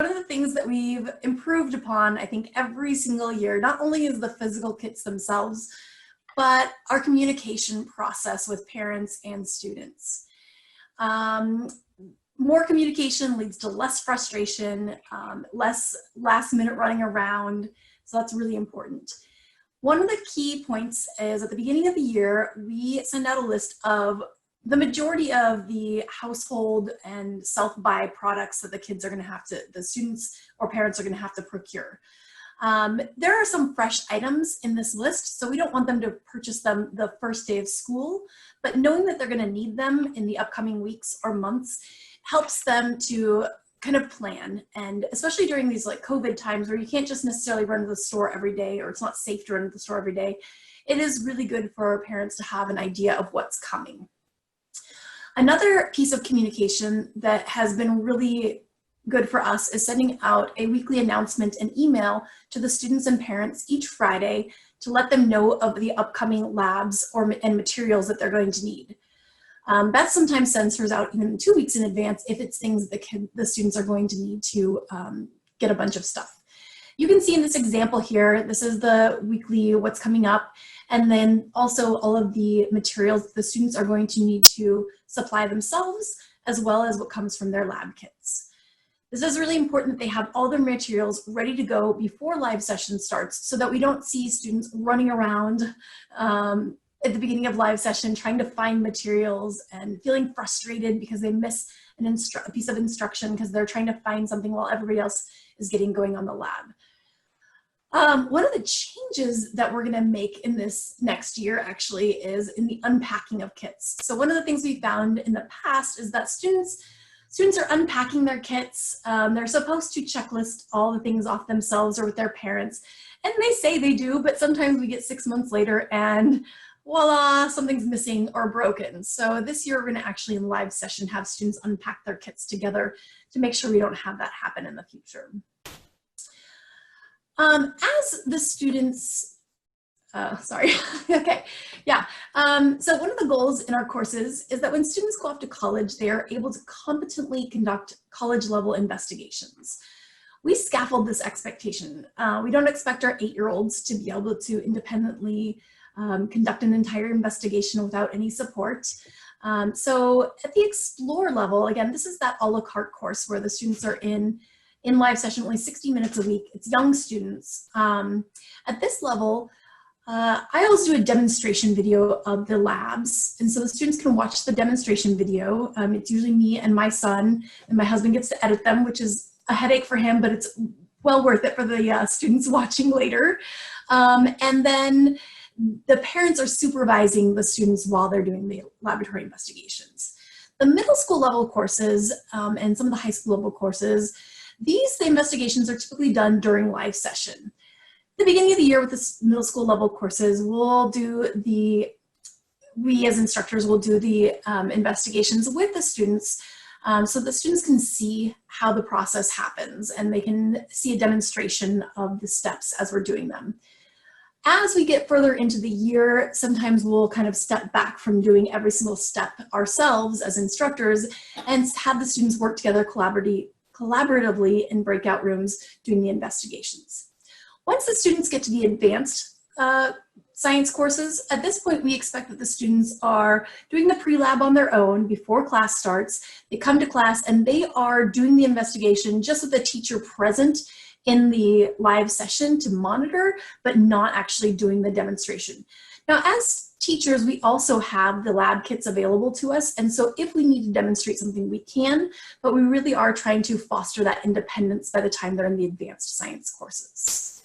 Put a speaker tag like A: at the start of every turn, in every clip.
A: One of the things that we've improved upon, I think, every single year, not only is the physical kits themselves, but our communication process with parents and students. More communication leads to less frustration, less last minute running around, so that's really important. One of the key points is at the beginning of the year, we send out a list of the majority of the household and self-buy products that the kids are going to have to, the students or parents are going to have to procure. There are some fresh items in this list, so we don't want them to purchase them the first day of school, but knowing that they're going to need them in the upcoming weeks or months helps them to kind of plan. And especially during these like COVID times where you can't just necessarily run to the store every day, or it's not safe to run to the store every day, it is really good for parents to have an idea of what's coming. Another piece of communication that has been really good for us is sending out a weekly announcement and email to the students and parents each Friday to let them know of the upcoming labs and materials that they're going to need. That sometimes sends out even 2 weeks in advance if it's things that the students are going to need to get a bunch of stuff. You can see in this example here, this is the weekly what's coming up, and then also all of the materials the students are going to need to supply themselves, as well as what comes from their lab kits. This is really important that they have all their materials ready to go before live session starts so that we don't see students running around at the beginning of live session trying to find materials and feeling frustrated because they miss a piece of instruction because they're trying to find something while everybody else is getting going on the lab. One of the changes that we're gonna make in this next year actually is in the unpacking of kits. So one of the things we found in the past is that students are unpacking their kits. They're supposed to checklist all the things off themselves or with their parents. And they say they do, but sometimes we get 6 months later and voila, something's missing or broken. So this year we're gonna actually in live session have students unpack their kits together to make sure we don't have that happen in the future. As the students, okay, yeah. So one of the goals in our courses is that when students go off to college, they are able to competently conduct college-level investigations. We scaffold this expectation. We don't expect our 8-year-olds to be able to independently conduct an entire investigation without any support. So at the Explore level, again, this is that a la carte course where the students are in live session, only 60 minutes a week. It's young students. At this level, I always do a demonstration video of the labs. And so the students can watch the demonstration video. It's usually me and my son, and my husband gets to edit them, which is a headache for him, but it's well worth it for the students watching later. And then the parents are supervising the students while they're doing the laboratory investigations. The middle school level courses and some of the high school level courses, the investigations are typically done during live session. At the beginning of the year with the middle school level courses, we as instructors will do the investigations with the students so the students can see how the process happens and they can see a demonstration of the steps as we're doing them. As we get further into the year, sometimes we'll kind of step back from doing every single step ourselves as instructors and have the students work together collaboratively in breakout rooms doing the investigations. Once the students get to the advanced science courses, at this point we expect that the students are doing the pre-lab on their own before class starts. They come to class and they are doing the investigation just with the teacher present in the live session to monitor, but not actually doing the demonstration. Now, as teachers, we also have the lab kits available to us, and so if we need to demonstrate something, we can, but we really are trying to foster that independence by the time they're in the advanced science courses.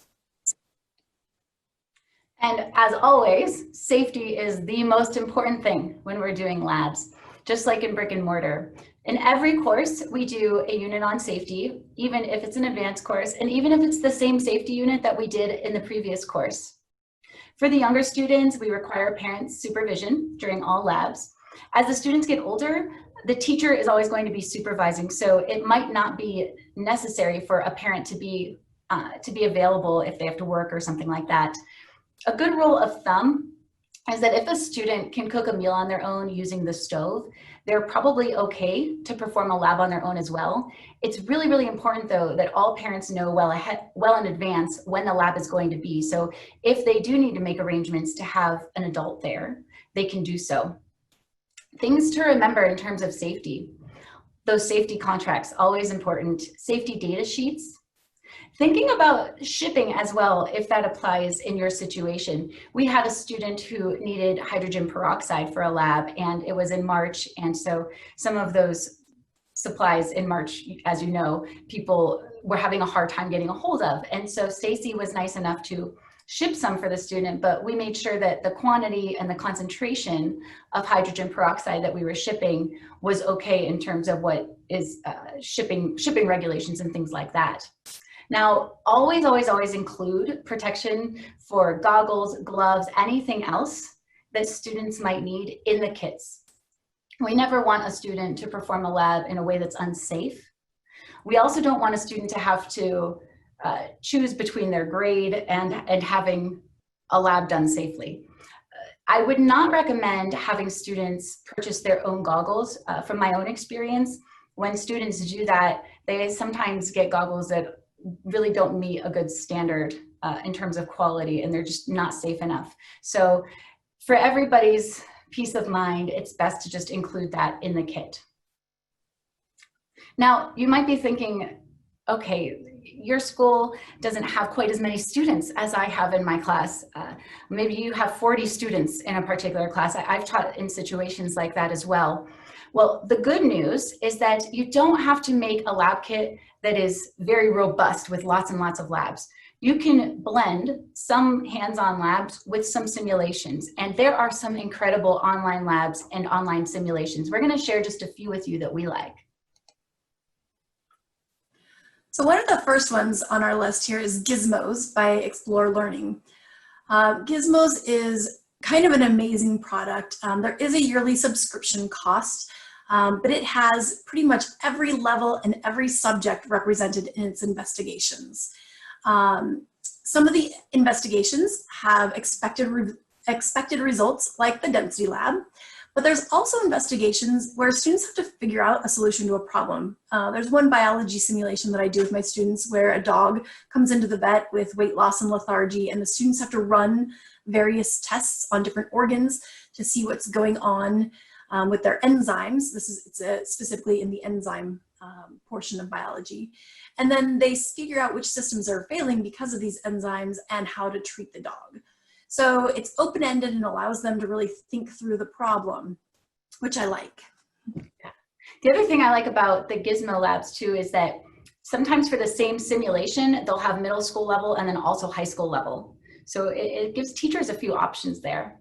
B: And as always, safety is the most important thing when we're doing labs, just like in brick and mortar. In every course, we do a unit on safety, even if it's an advanced course, and even if it's the same safety unit that we did in the previous course. For the younger students, we require parent supervision during all labs. As the students get older, the teacher is always going to be supervising, so it might not be necessary for a parent to be available if they have to work or something like that. A good rule of thumb is that if a student can cook a meal on their own using the stove, They're probably okay to perform a lab on their own as well. It's really, really important though that all parents know well in advance when the lab is going to be. So if they do need to make arrangements to have an adult there, they can do so. Things to remember in terms of safety. Those safety contracts, always important. Safety data sheets. Thinking about shipping as well, if that applies in your situation. We had a student who needed hydrogen peroxide for a lab, and it was in March, and so some of those supplies in March, as you know, people were having a hard time getting a hold of. And so Stacy was nice enough to ship some for the student, but we made sure that the quantity and the concentration of hydrogen peroxide that we were shipping was okay in terms of what is shipping regulations and things like that. Now, always, always, always include protection for goggles, gloves, anything else that students might need in the kits. We never want a student to perform a lab in a way that's unsafe. We also don't want a student to have to choose between their grade and having a lab done safely. I would not recommend having students purchase their own goggles. From my own experience, when students do that, they sometimes get goggles that really don't meet a good standard in terms of quality, and they're just not safe enough. So for everybody's peace of mind, it's best to just include that in the kit. Now, you might be thinking, okay, your school doesn't have quite as many students as I have in my class. Maybe you have 40 students in a particular class. I've taught in situations like that as well. Well, the good news is that you don't have to make a lab kit that is very robust with lots and lots of labs. You can blend some hands-on labs with some simulations, and there are some incredible online labs and online simulations. We're going to share just a few with you that we like.
A: So one of the first ones on our list here is Gizmos by Explore Learning. Gizmos is kind of an amazing product. There is a yearly subscription cost, but it has pretty much every level and every subject represented in its investigations. Some of the investigations have expected results, like the density lab, but there's also investigations where students have to figure out a solution to a problem. There's one biology simulation that I do with my students where a dog comes into the vet with weight loss and lethargy, and the students have to run various tests on different organs to see what's going on with their enzymes. It's specifically in the enzyme portion of biology. And then they figure out which systems are failing because of these enzymes and how to treat the dog. So it's open-ended and allows them to really think through the problem, which I like.
B: The other thing I like about the Gizmo labs too is that sometimes for the same simulation, they'll have middle school level and then also high school level. So it gives teachers a few options there.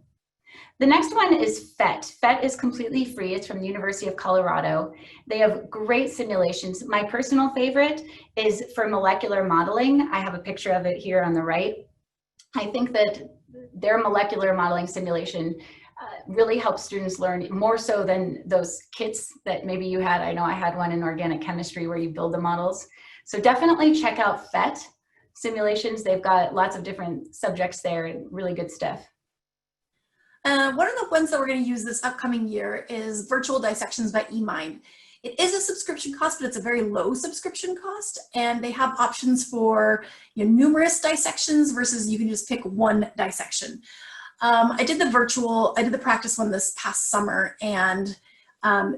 B: The next one is PhET. PhET is completely free. It's from the University of Colorado. They have great simulations. My personal favorite is for molecular modeling. I have a picture of it here on the right. I think that their molecular modeling simulation really helps students learn more so than those kits that maybe you had. I know I had one in organic chemistry where you build the models. So definitely check out PhET simulations. They've got lots of different subjects there and really good stuff.
A: One of the ones that we're going to use this upcoming year is Virtual Dissections by eMind. It is a subscription cost, but it's a very low subscription cost, and they have options for numerous dissections versus you can just pick one dissection. I did the practice one this past summer, and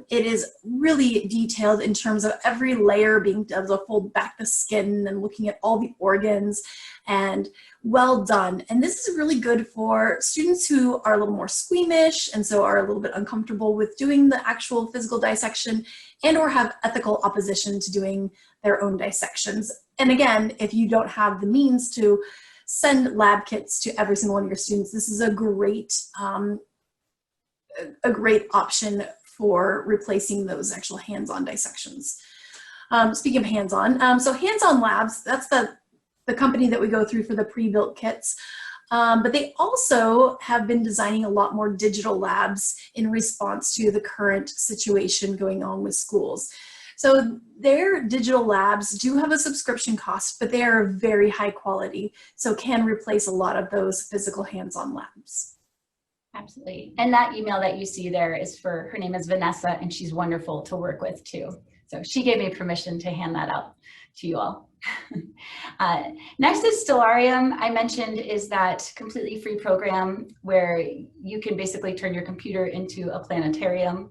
A: it is really detailed in terms of every layer being able to fold back the skin and looking at all the organs, and well done. And this is really good for students who are a little more squeamish and so are a little bit uncomfortable with doing the actual physical dissection and or have ethical opposition to doing their own dissections. And again, if you don't have the means to send lab kits to every single one of your students, this is a great option for replacing those actual hands-on dissections. Speaking of hands-on, so hands-on labs, that's the company that we go through for the pre-built kits. But they also have been designing a lot more digital labs in response to the current situation going on with schools. So their digital labs do have a subscription cost, but they are very high quality, so can replace a lot of those physical hands-on labs.
B: Absolutely. And that email that you see there is for, her name is Vanessa, and she's wonderful to work with too. So she gave me permission to hand that out to you all. Next is Stellarium. I mentioned is that completely free program where you can basically turn your computer into a planetarium.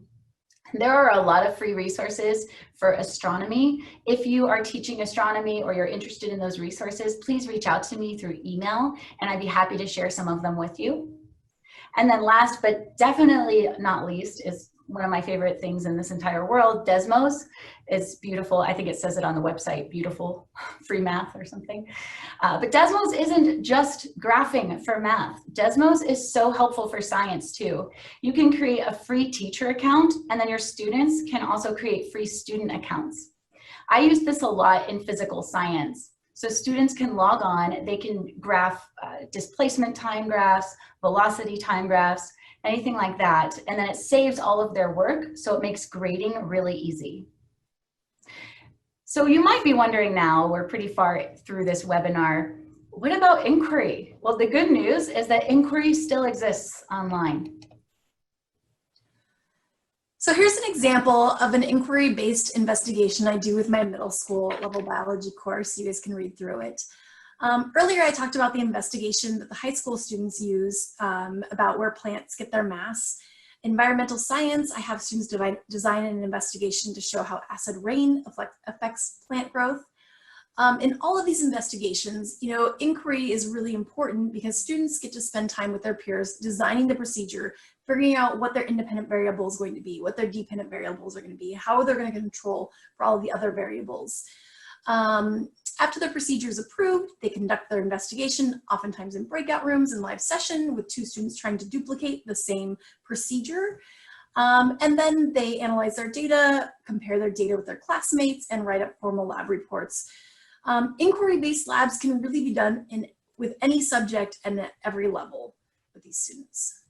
B: There are a lot of free resources for astronomy. If you are teaching astronomy or you're interested in those resources, please reach out to me through email and I'd be happy to share some of them with you. And then last, but definitely not least, is one of my favorite things in this entire world, Desmos. It's beautiful. I think it says it on the website, beautiful free math or something. But Desmos isn't just graphing for math. Desmos is so helpful for science too. You can create a free teacher account, and then your students can also create free student accounts. I use this a lot in physical science. So students can log on, they can graph displacement time graphs, velocity time graphs, anything like that. And then it saves all of their work, so it makes grading really easy. So you might be wondering now, we're pretty far through this webinar, what about inquiry? Well, the good news is that inquiry still exists online.
A: So here's an example of an inquiry-based investigation I do with my middle school level biology course. You guys can read through it. Earlier I talked about the investigation that the high school students use about where plants get their mass. Environmental science, I have students design an investigation to show how acid rain affects plant growth. In all of these investigations, you know, inquiry is really important because students get to spend time with their peers designing the procedure, figuring out what their independent variable is going to be, what their dependent variables are going to be, how they're going to control for all of the other variables. After the procedure is approved, they conduct their investigation, oftentimes in breakout rooms in live session with 2 students trying to duplicate the same procedure. And then they analyze their data, compare their data with their classmates, and write up formal lab reports. Inquiry-based labs can really be done with any subject and at every level with these students.